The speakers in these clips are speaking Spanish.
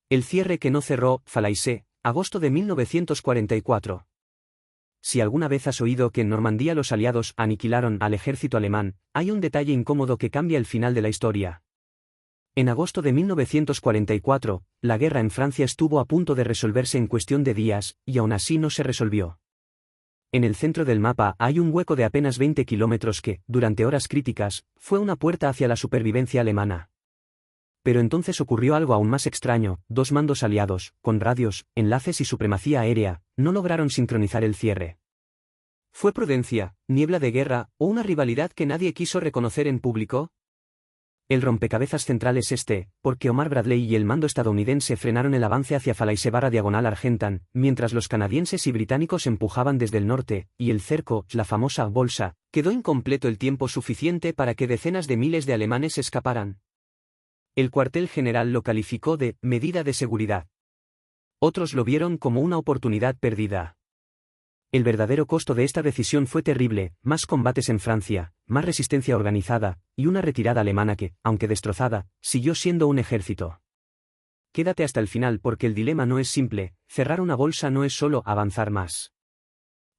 El cierre que no cerró, Falaise, agosto de 1944. Si alguna vez has oído que en Normandía los aliados aniquilaron al ejército alemán, hay un detalle incómodo que cambia el final de la historia. En agosto de 1944, la guerra en Francia estuvo a punto de resolverse en cuestión de días, y aún así no se resolvió. En el centro del mapa hay un hueco de apenas 20 kilómetros que, durante horas críticas, fue una puerta hacia la supervivencia alemana. Pero entonces ocurrió algo aún más extraño: dos mandos aliados, con radios, enlaces y supremacía aérea, no lograron sincronizar el cierre. ¿Fue prudencia, niebla de guerra, o una rivalidad que nadie quiso reconocer en público? El rompecabezas central es este, porque Omar Bradley y el mando estadounidense frenaron el avance hacia Falaise/Argentan, mientras los canadienses y británicos empujaban desde el norte, y el cerco, la famosa bolsa, quedó incompleto el tiempo suficiente para que decenas de miles de alemanes escaparan. El cuartel general lo calificó de medida de seguridad. Otros lo vieron como una oportunidad perdida. El verdadero costo de esta decisión fue terrible: más combates en Francia, más resistencia organizada, y una retirada alemana que, aunque destrozada, siguió siendo un ejército. Quédate hasta el final porque el dilema no es simple: cerrar una bolsa no es solo avanzar más.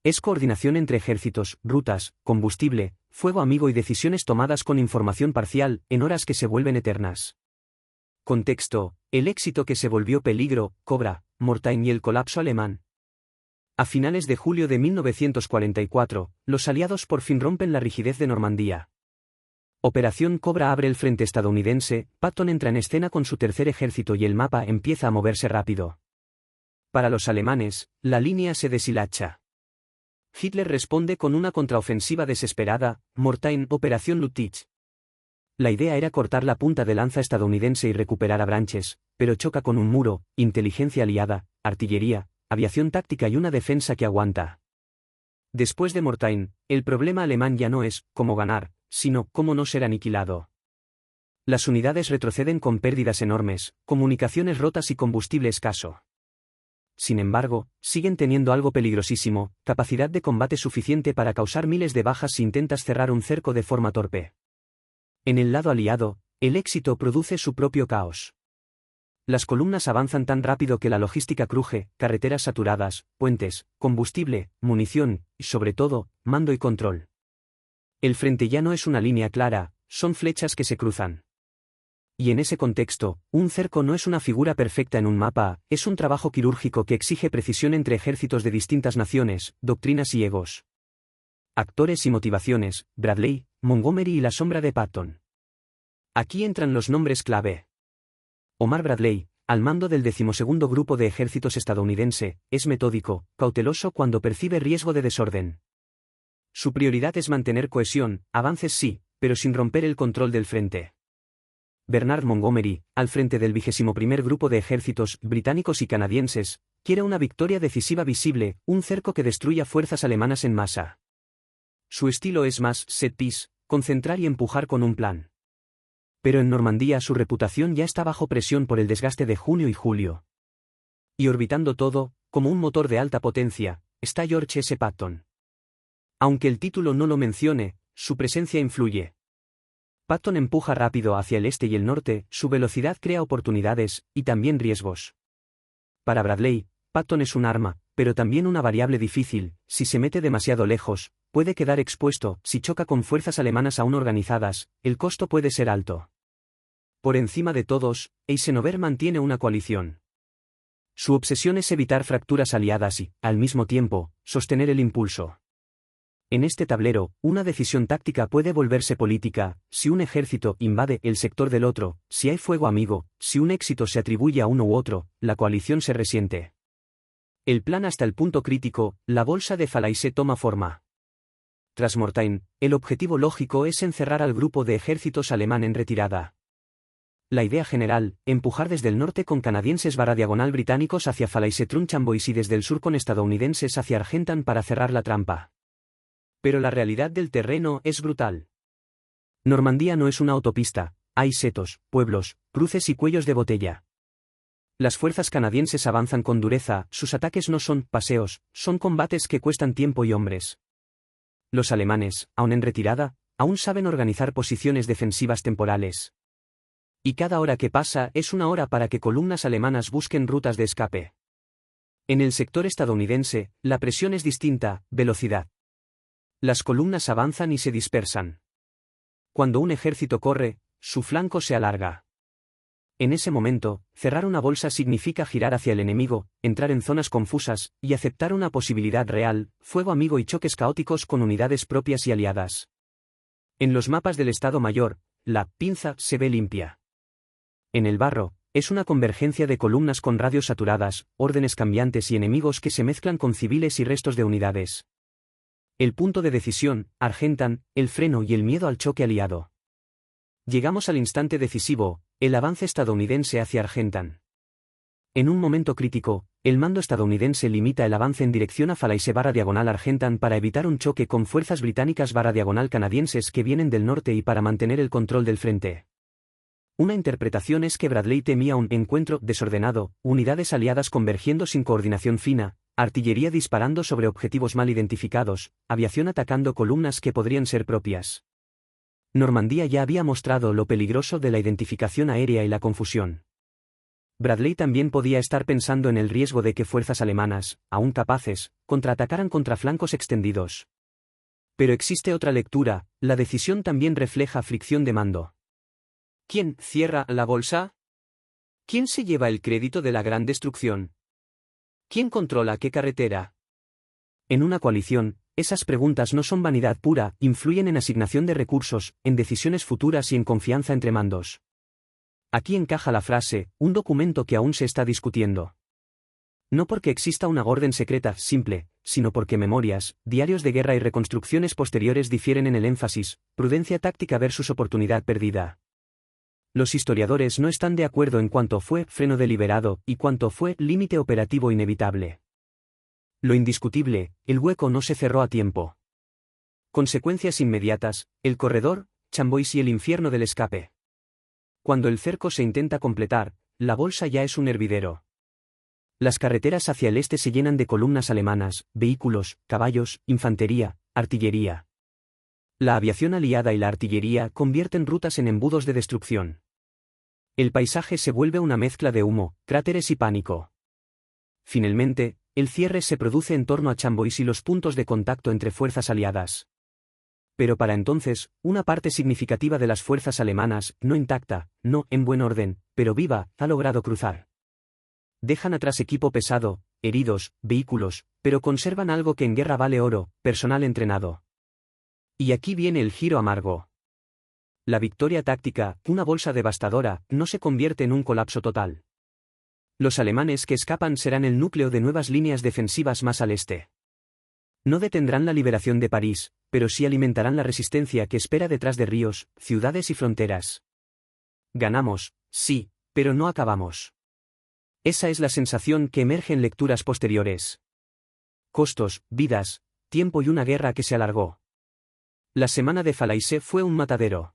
Es coordinación entre ejércitos, rutas, combustible, fuego amigo y decisiones tomadas con información parcial, en horas que se vuelven eternas. Contexto: el éxito que se volvió peligro, Cobra, Mortain y el colapso alemán. A finales de julio de 1944, los aliados por fin rompen la rigidez de Normandía. Operación Cobra abre el frente estadounidense, Patton entra en escena con su tercer ejército y el mapa empieza a moverse rápido. Para los alemanes, la línea se deshilacha. Hitler responde con una contraofensiva desesperada, Mortain, Operación Lüttich. La idea era cortar la punta de lanza estadounidense y recuperar Avranches, pero choca con un muro: inteligencia aliada, artillería, aviación táctica y una defensa que aguanta. Después de Mortain, el problema alemán ya no es cómo ganar, sino cómo no ser aniquilado. Las unidades retroceden con pérdidas enormes, comunicaciones rotas y combustible escaso. Sin embargo, siguen teniendo algo peligrosísimo: capacidad de combate suficiente para causar miles de bajas si intentas cerrar un cerco de forma torpe. En el lado aliado, el éxito produce su propio caos. Las columnas avanzan tan rápido que la logística cruje: carreteras saturadas, puentes, combustible, munición, y sobre todo, mando y control. El frente ya no es una línea clara, son flechas que se cruzan. Y en ese contexto, un cerco no es una figura perfecta en un mapa, es un trabajo quirúrgico que exige precisión entre ejércitos de distintas naciones, doctrinas y egos. Actores y motivaciones: Bradley, Montgomery y la sombra de Patton. Aquí entran los nombres clave. Omar Bradley, al mando del 12º Grupo de Ejércitos estadounidense, es metódico, cauteloso cuando percibe riesgo de desorden. Su prioridad es mantener cohesión, avances sí, pero sin romper el control del frente. Bernard Montgomery, al frente del 21º Grupo de Ejércitos británicos y canadienses, quiere una victoria decisiva visible, un cerco que destruya fuerzas alemanas en masa. Su estilo es más set piece, concentrar y empujar con un plan. Pero en Normandía su reputación ya está bajo presión por el desgaste de junio y julio. Y orbitando todo, como un motor de alta potencia, está George S. Patton. Aunque el título no lo mencione, su presencia influye. Patton empuja rápido hacia el este y el norte, su velocidad crea oportunidades, y también riesgos. Para Bradley, Patton es un arma, pero también una variable difícil: si se mete demasiado lejos, puede quedar expuesto; si choca con fuerzas alemanas aún organizadas, el costo puede ser alto. Por encima de todos, Eisenhower mantiene una coalición. Su obsesión es evitar fracturas aliadas y, al mismo tiempo, sostener el impulso. En este tablero, una decisión táctica puede volverse política: si un ejército invade el sector del otro, si hay fuego amigo, si un éxito se atribuye a uno u otro, la coalición se resiente. El plan hasta el punto crítico, la bolsa de Falaise toma forma. Tras Mortain, el objetivo lógico es encerrar al grupo de ejércitos alemán en retirada. La idea general: empujar desde el norte con canadienses/diagonal británicos hacia Falaise-Trunchambois y desde el sur con estadounidenses hacia Argentan para cerrar la trampa. Pero la realidad del terreno es brutal. Normandía no es una autopista, hay setos, pueblos, cruces y cuellos de botella. Las fuerzas canadienses avanzan con dureza, sus ataques no son paseos, son combates que cuestan tiempo y hombres. Los alemanes, aún en retirada, aún saben organizar posiciones defensivas temporales. Y cada hora que pasa es una hora para que columnas alemanas busquen rutas de escape. En el sector estadounidense, la presión es distinta: velocidad. Las columnas avanzan y se dispersan. Cuando un ejército corre, su flanco se alarga. En ese momento, cerrar una bolsa significa girar hacia el enemigo, entrar en zonas confusas, y aceptar una posibilidad real: fuego amigo y choques caóticos con unidades propias y aliadas. En los mapas del Estado Mayor, la pinza se ve limpia. En el barro, es una convergencia de columnas con radios saturadas, órdenes cambiantes y enemigos que se mezclan con civiles y restos de unidades. El punto de decisión: Argentan, el freno y el miedo al choque aliado. Llegamos al instante decisivo: el avance estadounidense hacia Argentan. En un momento crítico, el mando estadounidense limita el avance en dirección a Falaise/Argentan para evitar un choque con fuerzas británicas/canadienses que vienen del norte y para mantener el control del frente. Una interpretación es que Bradley temía un encuentro desordenado, unidades aliadas convergiendo sin coordinación fina, artillería disparando sobre objetivos mal identificados, aviación atacando columnas que podrían ser propias. Normandía ya había mostrado lo peligroso de la identificación aérea y la confusión. Bradley también podía estar pensando en el riesgo de que fuerzas alemanas, aún capaces, contraatacaran contra flancos extendidos. Pero existe otra lectura: la decisión también refleja fricción de mando. ¿Quién cierra la bolsa? ¿Quién se lleva el crédito de la gran destrucción? ¿Quién controla qué carretera? En una coalición, esas preguntas no son vanidad pura, influyen en asignación de recursos, en decisiones futuras y en confianza entre mandos. Aquí encaja la frase: un documento que aún se está discutiendo. No porque exista una orden secreta simple, sino porque memorias, diarios de guerra y reconstrucciones posteriores difieren en el énfasis: prudencia táctica versus oportunidad perdida. Los historiadores no están de acuerdo en cuánto fue freno deliberado y cuánto fue límite operativo inevitable. Lo indiscutible: el hueco no se cerró a tiempo. Consecuencias inmediatas: el corredor, Chambois y el infierno del escape. Cuando el cerco se intenta completar, la bolsa ya es un hervidero. Las carreteras hacia el este se llenan de columnas alemanas, vehículos, caballos, infantería, artillería. La aviación aliada y la artillería convierten rutas en embudos de destrucción. El paisaje se vuelve una mezcla de humo, cráteres y pánico. Finalmente, el cierre se produce en torno a Chambois y los puntos de contacto entre fuerzas aliadas. Pero para entonces, una parte significativa de las fuerzas alemanas, no intacta, no en buen orden, pero viva, ha logrado cruzar. Dejan atrás equipo pesado, heridos, vehículos, pero conservan algo que en guerra vale oro: personal entrenado. Y aquí viene el giro amargo. La victoria táctica, una bolsa devastadora, no se convierte en un colapso total. Los alemanes que escapan serán el núcleo de nuevas líneas defensivas más al este. No detendrán la liberación de París, pero sí alimentarán la resistencia que espera detrás de ríos, ciudades y fronteras. Ganamos, sí, pero no acabamos. Esa es la sensación que emerge en lecturas posteriores. Costos, vidas, tiempo y una guerra que se alargó. La semana de Falaise fue un matadero.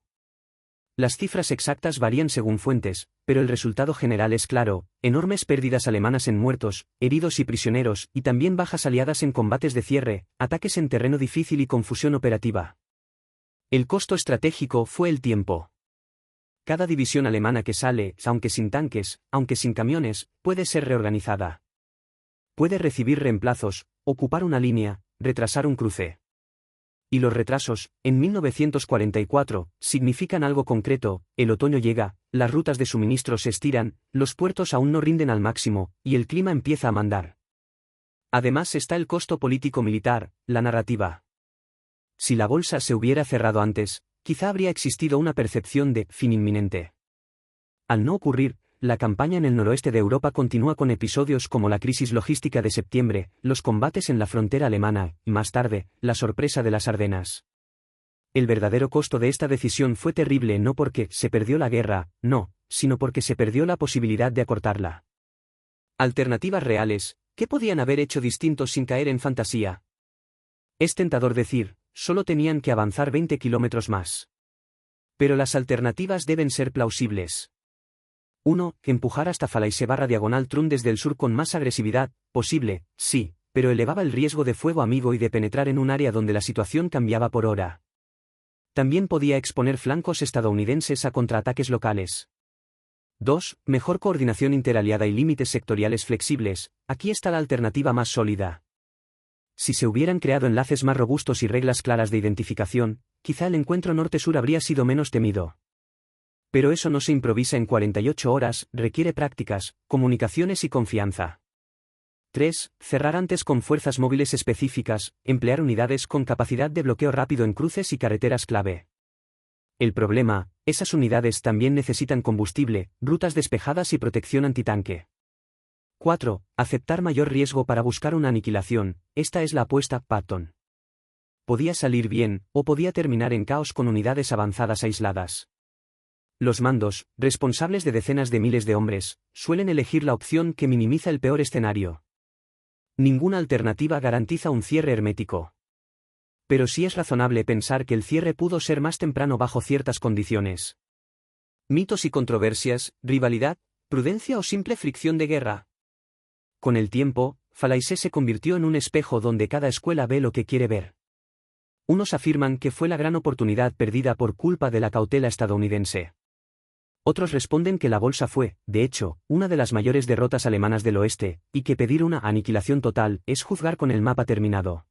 Las cifras exactas varían según fuentes, pero el resultado general es claro: enormes pérdidas alemanas en muertos, heridos y prisioneros, y también bajas aliadas en combates de cierre, ataques en terreno difícil y confusión operativa. El costo estratégico fue el tiempo. Cada división alemana que sale, aunque sin tanques, aunque sin camiones, puede ser reorganizada. Puede recibir reemplazos, ocupar una línea, retrasar un cruce. Y los retrasos, en 1944, significan algo concreto: el otoño llega, las rutas de suministro se estiran, los puertos aún no rinden al máximo, y el clima empieza a mandar. Además está el costo político-militar, la narrativa. Si la bolsa se hubiera cerrado antes, quizá habría existido una percepción de fin inminente. Al no ocurrir, la campaña en el noroeste de Europa continúa con episodios como la crisis logística de septiembre, los combates en la frontera alemana, y más tarde, la sorpresa de las Ardenas. El verdadero costo de esta decisión fue terrible no porque se perdió la guerra, no, sino porque se perdió la posibilidad de acortarla. Alternativas reales: ¿qué podían haber hecho distintos sin caer en fantasía? Es tentador decir: solo tenían que avanzar 20 kilómetros más. Pero las alternativas deben ser plausibles. 1. Empujar hasta Falaise/Trun desde el sur con más agresividad posible, sí, pero elevaba el riesgo de fuego amigo y de penetrar en un área donde la situación cambiaba por hora. También podía exponer flancos estadounidenses a contraataques locales. 2. Mejor coordinación interaliada y límites sectoriales flexibles. Aquí está la alternativa más sólida. Si se hubieran creado enlaces más robustos y reglas claras de identificación, quizá el encuentro norte-sur habría sido menos temido. Pero eso no se improvisa en 48 horas, requiere prácticas, comunicaciones y confianza. 3. Cerrar antes con fuerzas móviles específicas, emplear unidades con capacidad de bloqueo rápido en cruces y carreteras clave. El problema, esas unidades también necesitan combustible, rutas despejadas y protección antitanque. 4. Aceptar mayor riesgo para buscar una aniquilación. Esta es la apuesta, Patton. Podía salir bien, o podía terminar en caos con unidades avanzadas aisladas. Los mandos, responsables de decenas de miles de hombres, suelen elegir la opción que minimiza el peor escenario. Ninguna alternativa garantiza un cierre hermético. Pero sí es razonable pensar que el cierre pudo ser más temprano bajo ciertas condiciones. Mitos y controversias, rivalidad, prudencia o simple fricción de guerra. Con el tiempo, Falaise se convirtió en un espejo donde cada escuela ve lo que quiere ver. Unos afirman que fue la gran oportunidad perdida por culpa de la cautela estadounidense. Otros responden que la bolsa fue, de hecho, una de las mayores derrotas alemanas del oeste, y que pedir una aniquilación total es juzgar con el mapa terminado.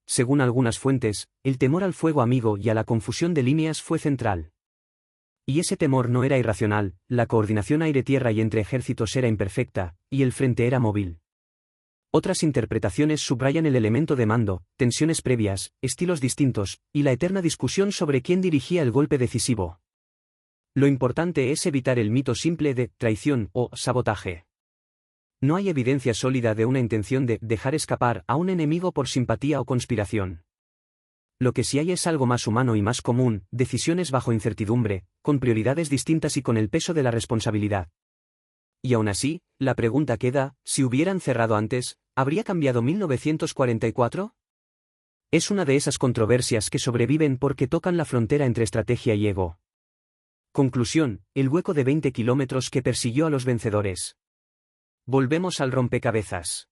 Según algunas fuentes, el temor al fuego amigo y a la confusión de líneas fue central. Y ese temor no era irracional, la coordinación aire-tierra y entre ejércitos era imperfecta, y el frente era móvil. Otras interpretaciones subrayan el elemento de mando, tensiones previas, estilos distintos, y la eterna discusión sobre quién dirigía el golpe decisivo. Lo importante es evitar el mito simple de traición o sabotaje. No hay evidencia sólida de una intención de dejar escapar a un enemigo por simpatía o conspiración. Lo que sí hay es algo más humano y más común, decisiones bajo incertidumbre, con prioridades distintas y con el peso de la responsabilidad. Y aún así, la pregunta queda, si hubieran cerrado antes, ¿habría cambiado 1944? Es una de esas controversias que sobreviven porque tocan la frontera entre estrategia y ego. Conclusión, el hueco de 20 kilómetros que persiguió a los vencedores. Volvemos al rompecabezas.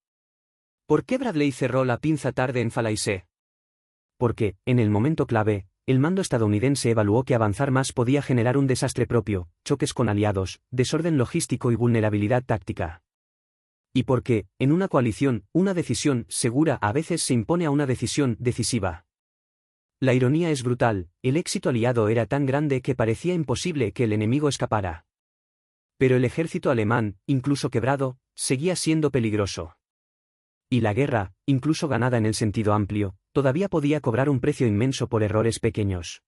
¿Por qué Bradley cerró la pinza tarde en Falaise? Porque, en el momento clave, el mando estadounidense evaluó que avanzar más podía generar un desastre propio, choques con aliados, desorden logístico y vulnerabilidad táctica. Y porque, en una coalición, una decisión segura a veces se impone a una decisión decisiva. La ironía es brutal, el éxito aliado era tan grande que parecía imposible que el enemigo escapara. Pero el ejército alemán, incluso quebrado, seguía siendo peligroso. Y la guerra, incluso ganada en el sentido amplio, todavía podía cobrar un precio inmenso por errores pequeños.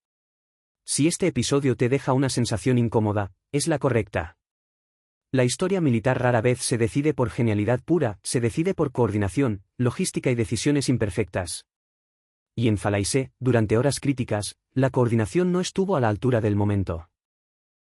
Si este episodio te deja una sensación incómoda, es la correcta. La historia militar rara vez se decide por genialidad pura, se decide por coordinación, logística y decisiones imperfectas. Y en Falaise, durante horas críticas, la coordinación no estuvo a la altura del momento.